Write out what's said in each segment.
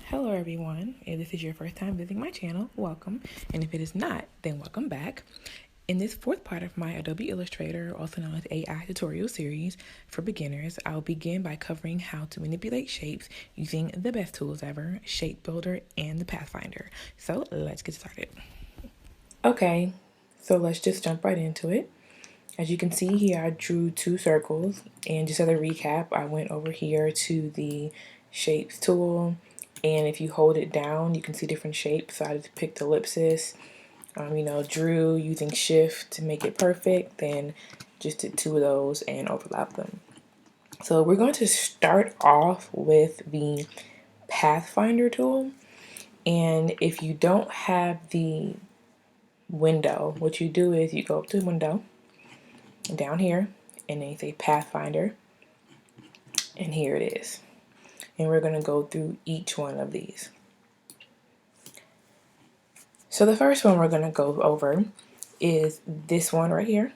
Hello everyone, if this is your first time visiting my channel, welcome, and if it is not, then welcome back. In this fourth part of my Adobe Illustrator, also known as AI tutorial series for beginners, I'll begin by covering how to manipulate shapes using the best tools ever, Shape Builder and the Pathfinder. So let's get started. Okay, so let's just jump right into it. As you can see here, I drew two circles, and just as a recap, I went over here to the Shapes tool, and if you hold it down, you can see different shapes. So I just picked ellipsis, drew using shift to make it perfect, then just did two of those and overlap them. So we're going to start off with the Pathfinder tool, and if you don't have the window, what you do is you go up to window, down here, and then you say Pathfinder, and here it is. And we're going to go through each one of these. So the first one we're going to go over is this one right here,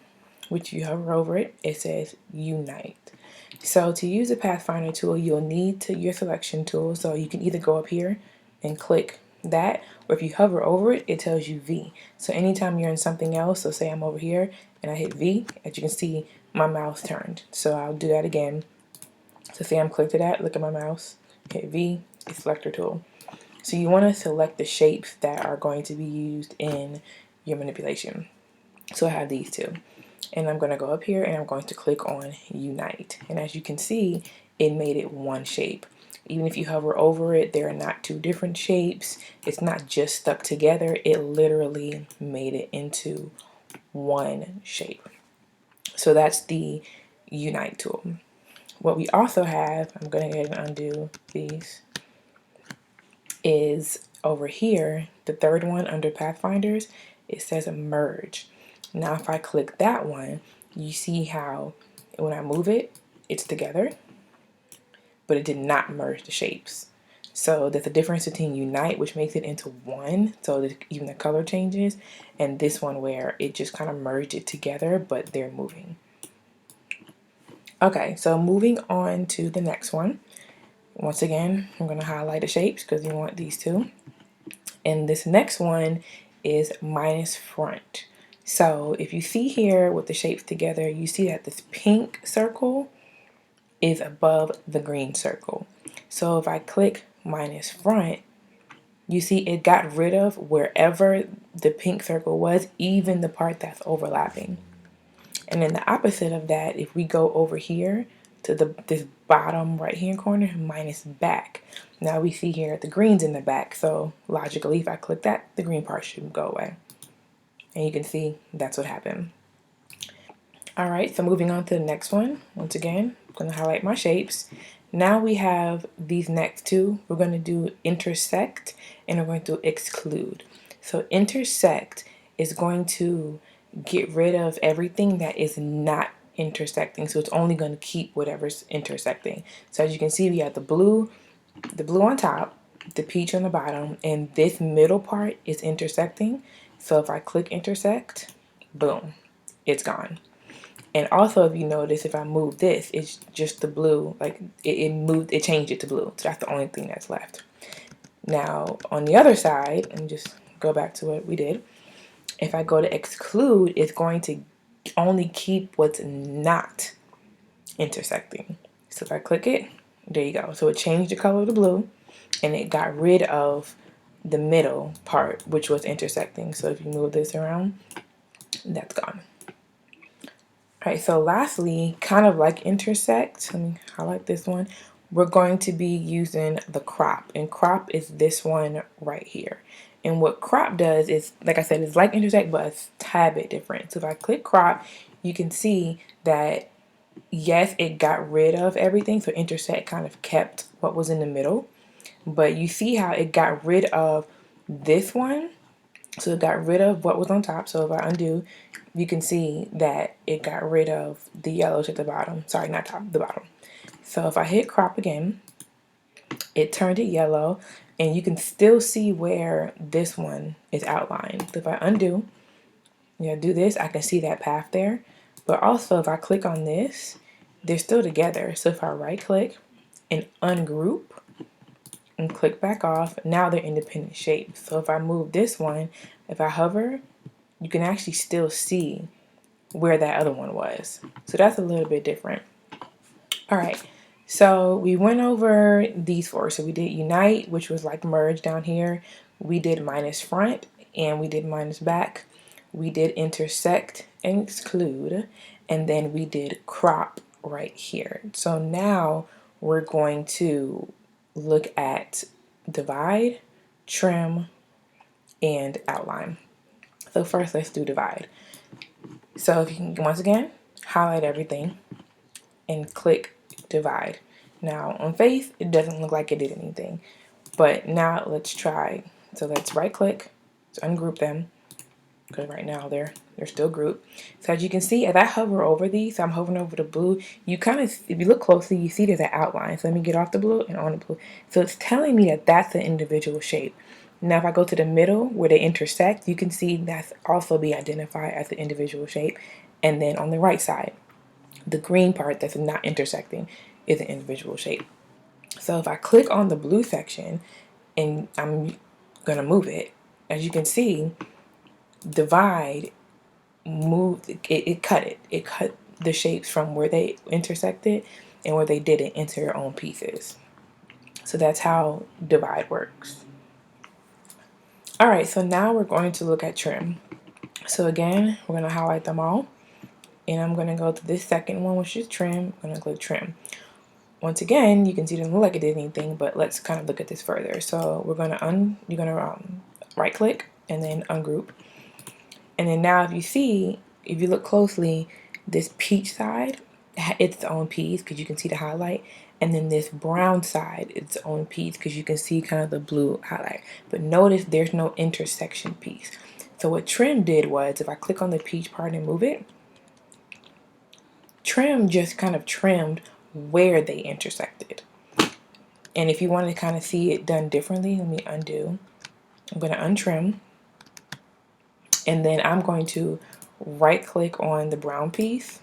which you hover over it, it says Unite. So to use the Pathfinder tool, you'll need your selection tool. So you can either go up here and click that, or if you hover over it, it tells you V. So anytime you're in something else, so say I'm over here and I hit V, as you can see, my mouse turned. So I'll do that again. So say I'm clicked to that, look at my mouse, hit V, it's selector tool. So you want to select the shapes that are going to be used in your manipulation. So I have these two. And I'm going to go up here and I'm going to click on Unite. And as you can see, it made it one shape. Even if you hover over it, there are not two different shapes. It's not just stuck together. It literally made it into one shape. So that's the Unite tool. What we also have, I'm going to go ahead and undo these, is over here, the third one under Pathfinders, it says Merge. Now if I click that one, you see how when I move it, it's together, but it did not merge the shapes. So there's a difference between Unite, which makes it into one, so that even the color changes, and this one where it just kind of merged it together, but they're moving. Okay, so moving on to the next one. Once again, I'm going to highlight the shapes because you want these two. And this next one is minus front. So if you see here with the shapes together, you see that this pink circle is above the green circle. So if I click minus front, you see it got rid of wherever the pink circle was, even the part that's overlapping. And then the opposite of that, if we go over here to this bottom right hand corner, minus back. Now we see here the green's in the back, so logically if I click that, the green part should go away. And you can see that's what happened. Alright, so moving on to the next one. Once again, I'm going to highlight my shapes. Now we have these next two. We're going to do intersect and we're going to exclude. So intersect is going to get rid of everything that is not intersecting. So it's only going to keep whatever's intersecting. So as you can see, we have the blue on top, the peach on the bottom, and this middle part is intersecting. So if I click intersect, boom, it's gone. And also, if you notice, if I move this, it's just the blue, like it changed it to blue. So that's the only thing that's left. Now, on the other side, and just go back to what we did, if I go to exclude, it's going to only keep what's not intersecting. So if I click it, there you go. So it changed the color to blue, and it got rid of the middle part, which was intersecting. So if you move this around, that's gone. Alright, so lastly, kind of like intersect, let me highlight this one. We're going to be using the crop, and crop is this one right here. And what crop does is, like I said, it's like intersect, but a tad bit different. So if I click crop, you can see that yes, it got rid of everything. So intersect kind of kept what was in the middle, but you see how it got rid of this one. So it got rid of what was on top. So if I undo, you can see that it got rid of the yellows at the bottom. Sorry, not top, the bottom. So if I hit crop again, it turned it yellow, and you can still see where this one is outlined. So if I undo, do this, I can see that path there. But also if I click on this, they're still together. So if I right click and ungroup, and click back off. Now they're independent shapes. So if I move this one, if I hover, you can actually still see where that other one was. So that's a little bit different. All right, so we went over these four. So we did unite, which was like merge down here. We did minus front and we did minus back. We did intersect and exclude, and then we did crop right here. So now we're going to look at divide, trim, and outline. So first let's do divide. So if you can, once again, highlight everything and click divide. Now on face, it doesn't look like it did anything, but now let's try. So let's right click, let's ungroup them, because right now they're still grouped. So as you can see, as I hover over these, so I'm hovering over the blue, you kind of, if you look closely, you see there's an outline. So let me get off the blue and on the blue. So it's telling me that that's an individual shape. Now if I go to the middle where they intersect, you can see that's also be identified as an individual shape. And then on the right side, the green part that's not intersecting is an individual shape. So if I click on the blue section and I'm gonna move it, as you can see, divide moved it cut it. It cut the shapes from where they intersected and where they didn't into their own pieces. So that's how divide works. All right, so now we're going to look at trim. So again, we're gonna highlight them all. And I'm gonna go to this second one, which is trim. I'm gonna click trim. Once again, you can see it doesn't look like it did anything, but let's kind of look at this further. So we're gonna you're gonna right click and then ungroup. And then now if you look closely, this peach side, it's its own piece because you can see the highlight. And then this brown side, it's its own piece because you can see kind of the blue highlight. But notice there's no intersection piece. So what trim did was, if I click on the peach part and move it, trim just kind of trimmed where they intersected. And if you want to kind of see it done differently, let me undo. I'm going to untrim. And then I'm going to right click on the brown piece,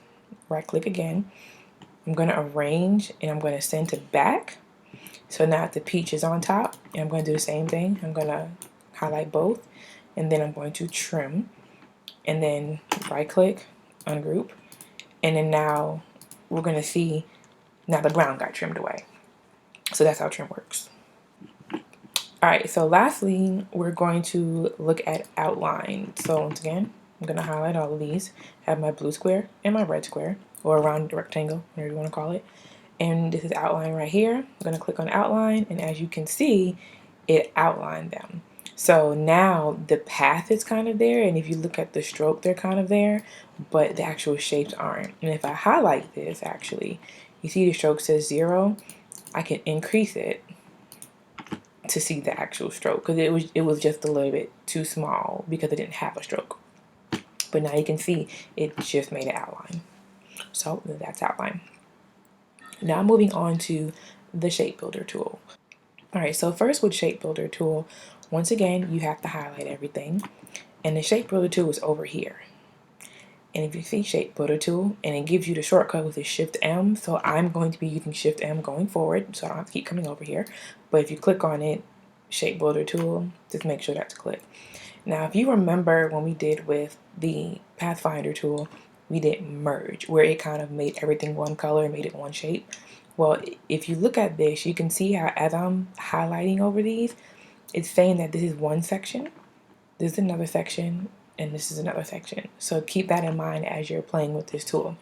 right click again. I'm going to arrange and I'm going to send to back. So now the peach is on top, and I'm going to do the same thing. I'm going to highlight both, and then I'm going to trim, and then right click, ungroup. And then now we're going to see now the brown got trimmed away. So that's how trim works. All right, so lastly, we're going to look at outline. So once again, I'm going to highlight all of these, have my blue square and my red square, or a round rectangle, whatever you want to call it. And this is outline right here. I'm going to click on outline, and as you can see, it outlined them. So now the path is kind of there, and if you look at the stroke, they're kind of there, but the actual shapes aren't. And if I highlight this, actually, you see the stroke says 0. I can increase it to see the actual stroke, because it was just a little bit too small because it didn't have a stroke. But now you can see it just made an outline. So that's outline. Now moving on to the shape builder tool. All right, so first with shape builder tool, once again, you have to highlight everything, and the shape builder tool is over here. And if you see shape builder tool, and it gives you the shortcut with the Shift M, so I'm going to be using Shift M going forward, so I don't have to keep coming over here. But if you click on it, shape builder tool, just make sure that's clicked. Now, if you remember when we did with the Pathfinder tool, we did merge, where it kind of made everything one color and made it one shape. Well, if you look at this, you can see how as I'm highlighting over these, it's saying that this is one section, this is another section, and this is another section. So keep that in mind as you're playing with this tool.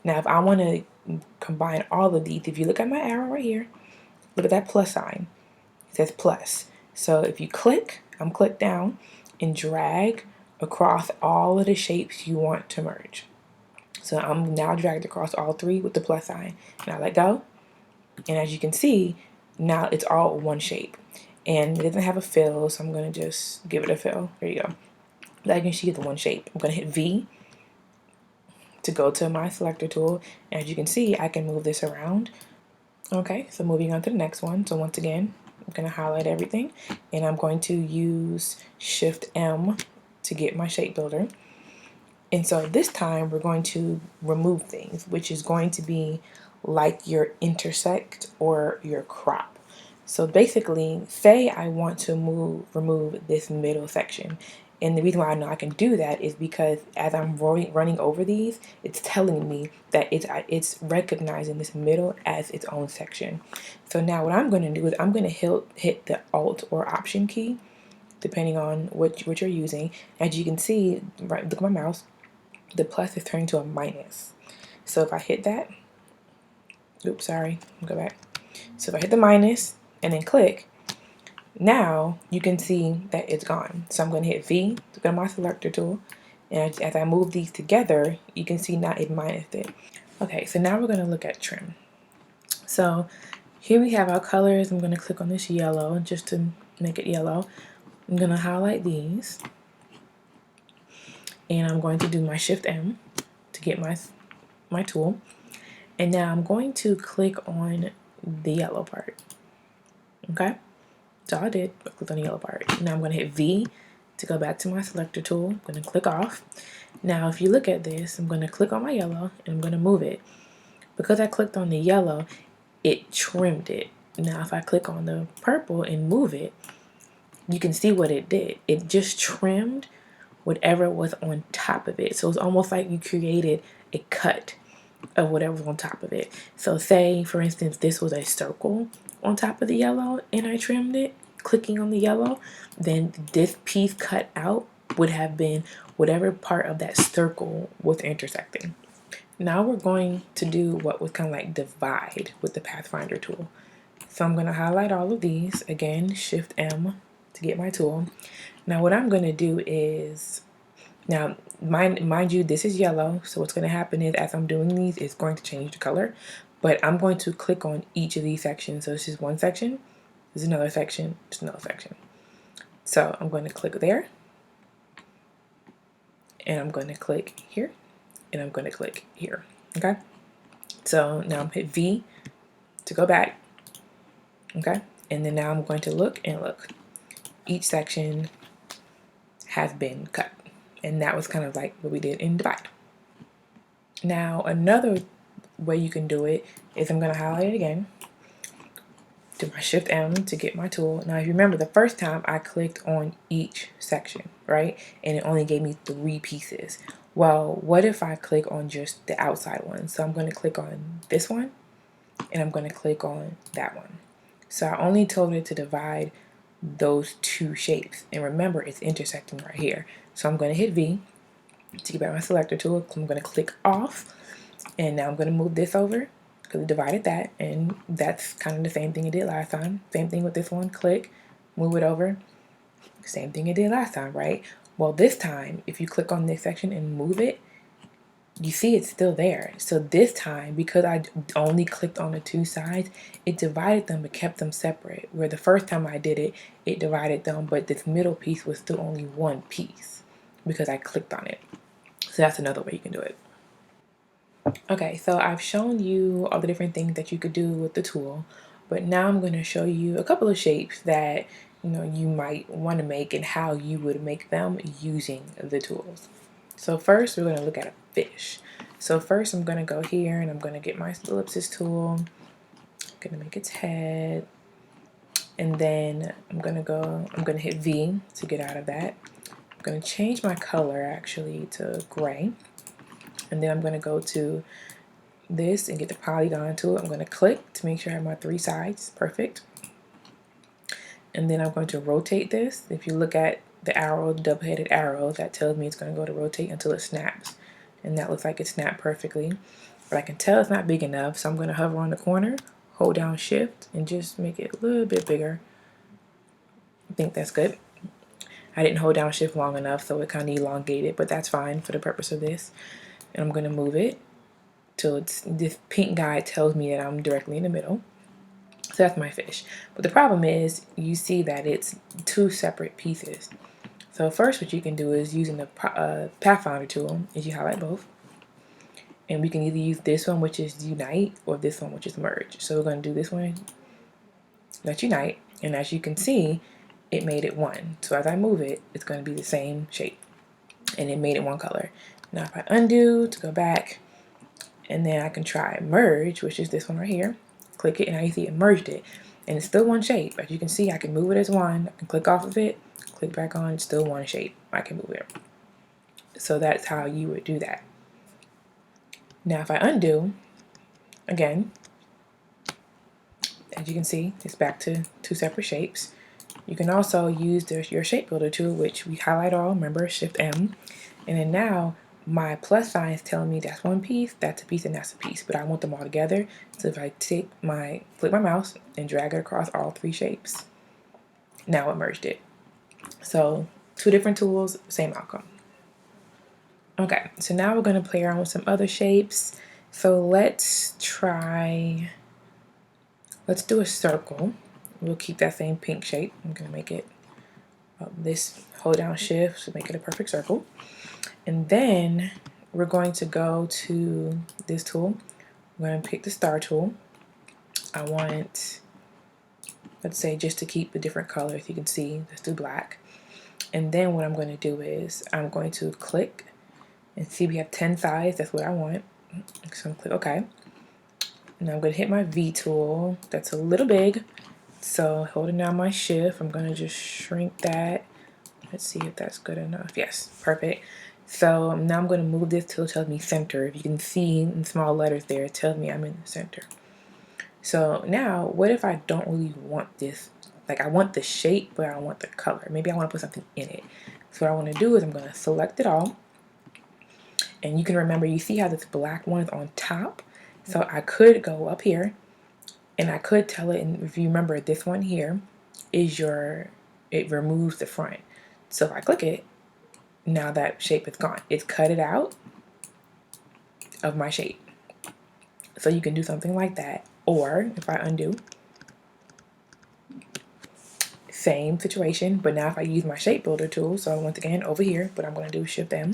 Now, if I want to combine all of these, if you look at my arrow right here, look at that plus sign. It says plus. So if you click, I'm clicked down and drag across all of the shapes you want to merge. So I'm now dragged across all three with the plus sign. Now let go. And as you can see, now it's all one shape. And it doesn't have a fill, so I'm going to just give it a fill. There you go. Now you can see the one shape. I'm going to hit V to go to my selector tool. And as you can see, I can move this around. Okay, so moving on to the next one. So once again, I'm going to highlight everything, and I'm going to use Shift M to get my shape builder. And so this time we're going to remove things, which is going to be like your intersect or your crop. So basically, say I want to remove this middle section. And the reason why I know I can do that is because as I'm running over these, it's telling me that it's recognizing this middle as its own section. So now what I'm going to do is I'm going to hit the Alt or Option key, depending on what you're using. As you can see, right, look at my mouse, the plus is turning to a minus. So if I hit that, oops, sorry, I'll go back. So if I hit the minus and then click, now you can see that it's gone. So I'm going to hit V to go to my selector tool. And as I move these together, you can see now it minused it. Okay, so now we're going to look at trim. So here we have our colors. I'm going to click on this yellow just to make it yellow. I'm going to highlight these. And I'm going to do my Shift M to get my tool. And now I'm going to click on the yellow part. Okay? So I did, I clicked on the yellow part. Now I'm going to hit V to go back to my selector tool. I'm going to click off. Now if you look at this, I'm going to click on my yellow and I'm going to move it. Because I clicked on the yellow, it trimmed it. Now if I click on the purple and move it, you can see what it did. It just trimmed whatever was on top of it. So it's almost like you created a cut of whatever's on top of it. So say, for instance, this was a circle on top of the yellow and I trimmed it, clicking on the yellow, then this piece cut out would have been whatever part of that circle was intersecting. Now we're going to do what was kind of like divide with the Pathfinder tool. So I'm going to highlight all of these, again, Shift M to get my tool. Now what I'm going to do is, now mind you, this is yellow, so what's going to happen is as I'm doing these, it's going to change the color, but I'm going to click on each of these sections. So this is one section, this is another section, this is another section. So I'm going to click there, and I'm going to click here, and I'm going to click here, okay? So now I'm hit V to go back, okay? And then now I'm going to look and look. Each section has been cut. And that was kind of like what we did in divide. Now another way you can do it is I'm going to highlight it again, do my Shift M to get my tool. Now if you remember, the first time I clicked on each section, right? And it only gave me 3 pieces. Well, what if I click on just the outside one? So I'm going to click on this one and I'm going to click on that one. So I only told it to divide those 2 shapes. And remember, it's intersecting right here. So I'm going to hit V to get back my selector tool. I'm going to click off, and now I'm going to move this over because it divided that, and that's kind of the same thing it did last time. Same thing with this one. Click, move it over. Same thing it did last time, right? Well, this time, if you click on this section and move it, you see it's still there. So this time, because I only clicked on the 2 sides, it divided them but kept them separate. Where the first time I did it, it divided them, but this middle piece was still only one piece because I clicked on it. So that's another way you can do it. Okay, so I've shown you all the different things that you could do with the tool, but now I'm going to show you a couple of shapes that you might want to make and how you would make them using the tools. So first we're going to look at a fish. So first I'm going to go here and I'm going to get my ellipsis tool. I'm going to make its head, and then I'm going to hit V to get out of that. I'm going to change my color actually to gray. And then I'm going to go to this and get the polygon tool. I'm going to click to make sure I have my 3 sides. Perfect. And then I'm going to rotate this. If you look at the arrow, the double-headed arrow, that tells me it's going to go to rotate until it snaps. And that looks like it snapped perfectly. But I can tell it's not big enough, so I'm going to hover on the corner, hold down Shift, and just make it a little bit bigger. I think that's good. I didn't hold down Shift long enough, so it kind of elongated, but that's fine for the purpose of this. And I'm going to move it till this pink guide tells me that I'm directly in the middle. So that's my fish. But the problem is you see that it's 2 separate pieces. So first what you can do is using the Pathfinder tool is you highlight both. And we can either use this one, which is unite, or this one, which is merge. So we're going to do this one, let's unite. And as you can see, it made it 1. So as I move it, it's going to be the same shape. And it made it 1 color. Now if I undo to go back, and then I can try merge, which is this one right here. Click it, and now you see it merged it. And it's still one shape. As you can see, I can move it as one. I can click off of it, click back on, it's still one shape. I can move it. So that's how you would do that. Now if I undo, again, as you can see, it's back to two separate shapes. You can also use your shape builder tool, which we highlight all, remember, Shift M. And then now my plus sign is telling me that's one piece, that's a piece, and that's a piece, but I want them all together. So if I flip my mouse and drag it across all three shapes, now it merged it. So two different tools, same outcome. Okay, so now we're going to play around with some other shapes. So let's do a circle. We'll keep that same pink shape. I'm going to make it hold down shift to make it a perfect circle. And then we're going to go to this tool. I'm going to pick the star tool. I want, let's say, just to keep the different colors, you can see, let's do black. And then what I'm going to do is I'm going to click and see we have 10 sides. That's what I want. So I'm going to click OK. And I'm going to hit my V tool. That's a little big. So holding down my shift, I'm going to just shrink that. Let's see if that's good enough. Yes, perfect. So now I'm going to move this till it tells me center. If you can see in small letters there, it tells me I'm in the center. So now, what if I don't really want this? Like I want the shape, but I don't want the color. Maybe I want to put something in it. So what I want to do is I'm going to select it all. And you can remember, you see how this black one is on top? So I could go up here and I could tell it, and if you remember, this one here is it removes the front. So if I click it, now that shape is gone. It's cut it out of my shape. So you can do something like that. Or if I undo, same situation, but now if I use my shape builder tool, so once again over here, what I'm going to do is Shift M,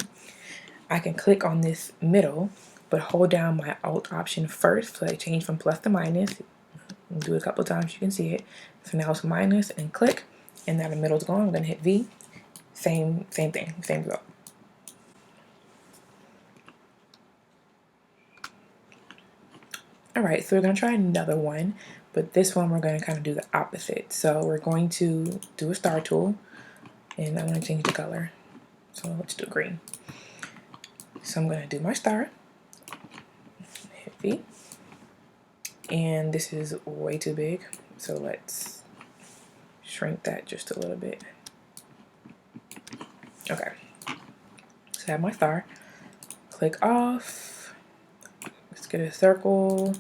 I can click on this middle, but hold down my Alt option first, so I change from plus to minus. Do it a couple times, you can see it. So now it's minus and click, and now the middle's gone. I'm going to hit V. Same thing, same result. All right, so we're going to try another one, but this one we're going to kind of do the opposite. So we're going to do a star tool, and I want to change the color. So let's do green. So I'm going to do my star, hit V, and this is way too big, so let's shrink that just a little bit. Okay, so I have my star. Click off. Let's get a circle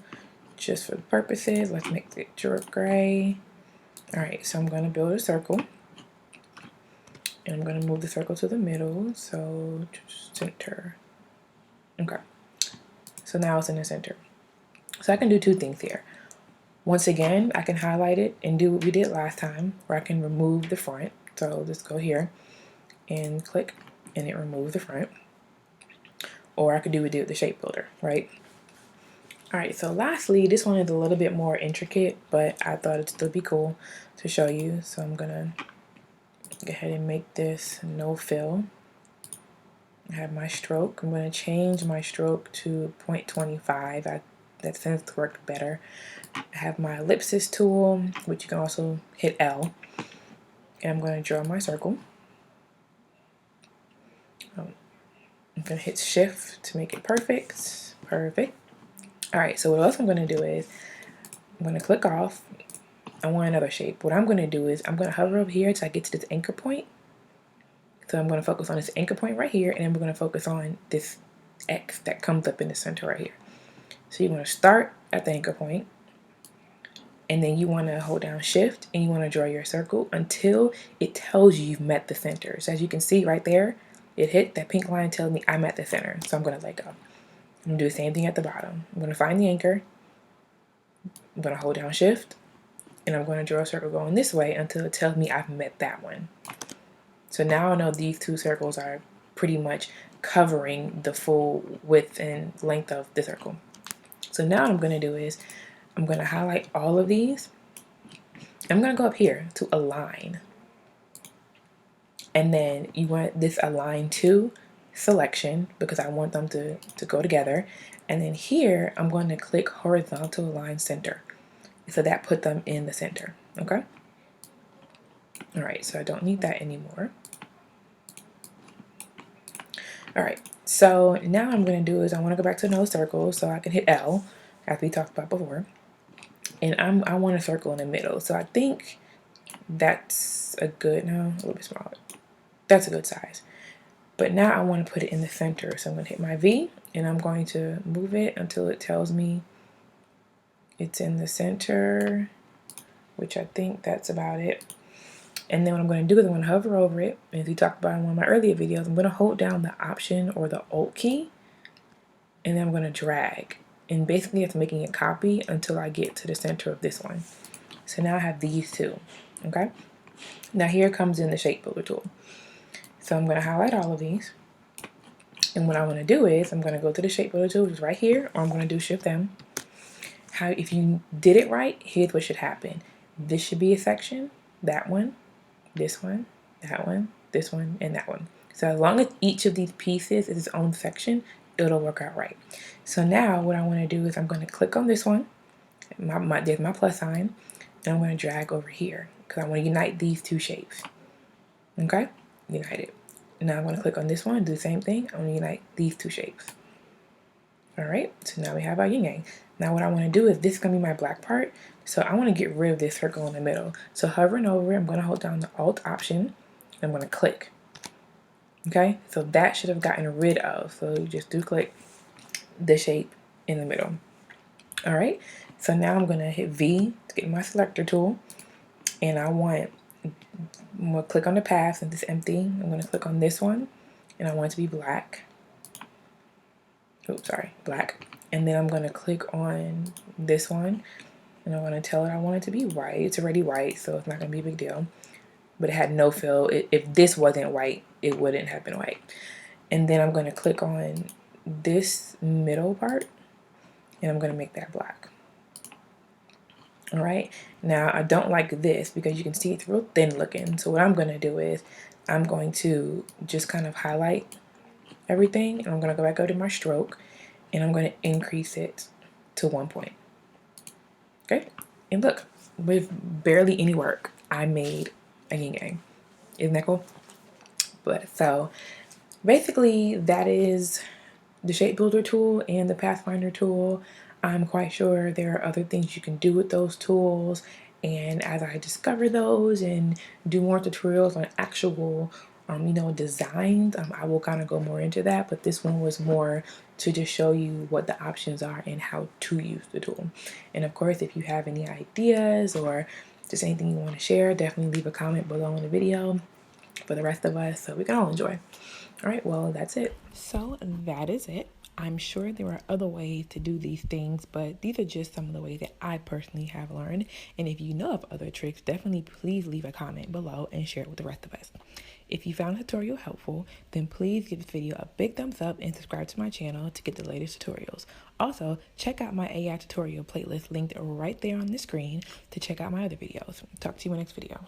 just for the purposes. Let's make it gray. All right, so I'm going to build a circle. And I'm going to move the circle to the middle, so just center. Okay, so now it's in the center. So I can do two things here. Once again, I can highlight it and do what we did last time, where I can remove the front. So let's go here and click, and it removes the front. Or I could do what we did with the shape builder, right? All right, so lastly, this one is a little bit more intricate, but I thought it'd still be cool to show you. So I'm gonna go ahead and make this no fill. I have my stroke. I'm going to change my stroke to 0.25. That tends to work better. I have my ellipsis tool, which you can also hit L. And I'm going to draw my circle. I'm going to hit shift to make it perfect. Perfect. All right, so what else I'm going to do is I'm going to click off. I want another shape. What I'm going to do is I'm going to hover over here until I get to this anchor point. So I'm going to focus on this anchor point right here, and then we're going to focus on this X that comes up in the center right here. So you want to start at the anchor point, and then you want to hold down shift, and you want to draw your circle until it tells you you've met the center. So as you can see right there, it hit that pink line telling me I'm at the center. So I'm going to let go. I'm going to do the same thing at the bottom. I'm going to find the anchor. I'm going to hold down shift, and I'm going to draw a circle going this way until it tells me I've met that one. So now I know these two circles are pretty much covering the full width and length of the circle. So now what I'm going to do is I'm going to highlight all of these. I'm going to go up here to align. And then you want this align to selection because I want them to go together. And then here I'm going to click horizontal align center. So that put them in the center, okay? All right, so I don't need that anymore. All right, so now what I'm gonna do is I wanna go back to another circle so I can hit L, as we talked about before. And I want a circle in the middle. So I think that's a good, no, a little bit smaller. That's a good size. But now I want to put it in the center. So I'm going to hit my V and I'm going to move it until it tells me it's in the center, which I think that's about it. And then what I'm going to do is I'm going to hover over it. As we talked about in one of my earlier videos, I'm going to hold down the Option or the Alt key, and then I'm going to drag. And basically it's making a copy until I get to the center of this one. So now I have these two, okay? Now here comes in the Shape Builder tool. So I'm going to highlight all of these. And what I want to do is I'm going to go to the Shape Builder tool, which is right here, or I'm going to do Shift M. If you did it right, here's what should happen. This should be a section, that one, this one, that one, this one, and that one. So as long as each of these pieces is its own section, it'll work out right. So now what I want to do is I'm going to click on this one. There's my plus sign. And I'm going to drag over here because I want to unite these two shapes. Okay? Unite it. Now I'm going to click on this one and do the same thing. I'm going to unite these two shapes. Alright, so now we have our yin yang. Now what I want to do is this is going to be my black part. So I want to get rid of this circle in the middle. So hovering over it, I'm going to hold down the Alt Option. And I'm going to click. Okay, so that should have gotten rid of. So you just do click the shape in the middle. Alright, so now I'm going to hit V to get my selector tool. And I'm going to click on the path since it's empty. I'm going to click on this one. And I want it to be black. Oops, sorry, black. And then I'm going to click on this one. And I'm going to tell it I want it to be white. It's already white, so it's not going to be a big deal. But it had no fill. If this wasn't white, it wouldn't have been white. And then I'm going to click on this middle part. And I'm going to make that black. All right, now I don't like this because you can see it's real thin looking. So what I'm going to do is I'm going to just kind of highlight everything. And I'm going to go back over to my stroke and I'm going to increase it to 1 point. Okay, and look, with barely any work, I made a yin yang. Isn't that cool? But so basically that is the Shape Builder tool and the Pathfinder tool. I'm quite sure there are other things you can do with those tools, and as I discover those and do more tutorials on actual designs, I will kind of go more into that, but this one was more to just show you what the options are and how to use the tool. And of course, if you have any ideas or just anything you want to share, definitely leave a comment below in the video for the rest of us so we can all enjoy. All right, well, that's it. So that is it. I'm sure there are other ways to do these things, but these are just some of the ways that I personally have learned. And if you know of other tricks, definitely please leave a comment below and share it with the rest of us. If you found the tutorial helpful, then please give this video a big thumbs up and subscribe to my channel to get the latest tutorials. Also, check out my AI tutorial playlist linked right there on the screen to check out my other videos. Talk to you in the next video.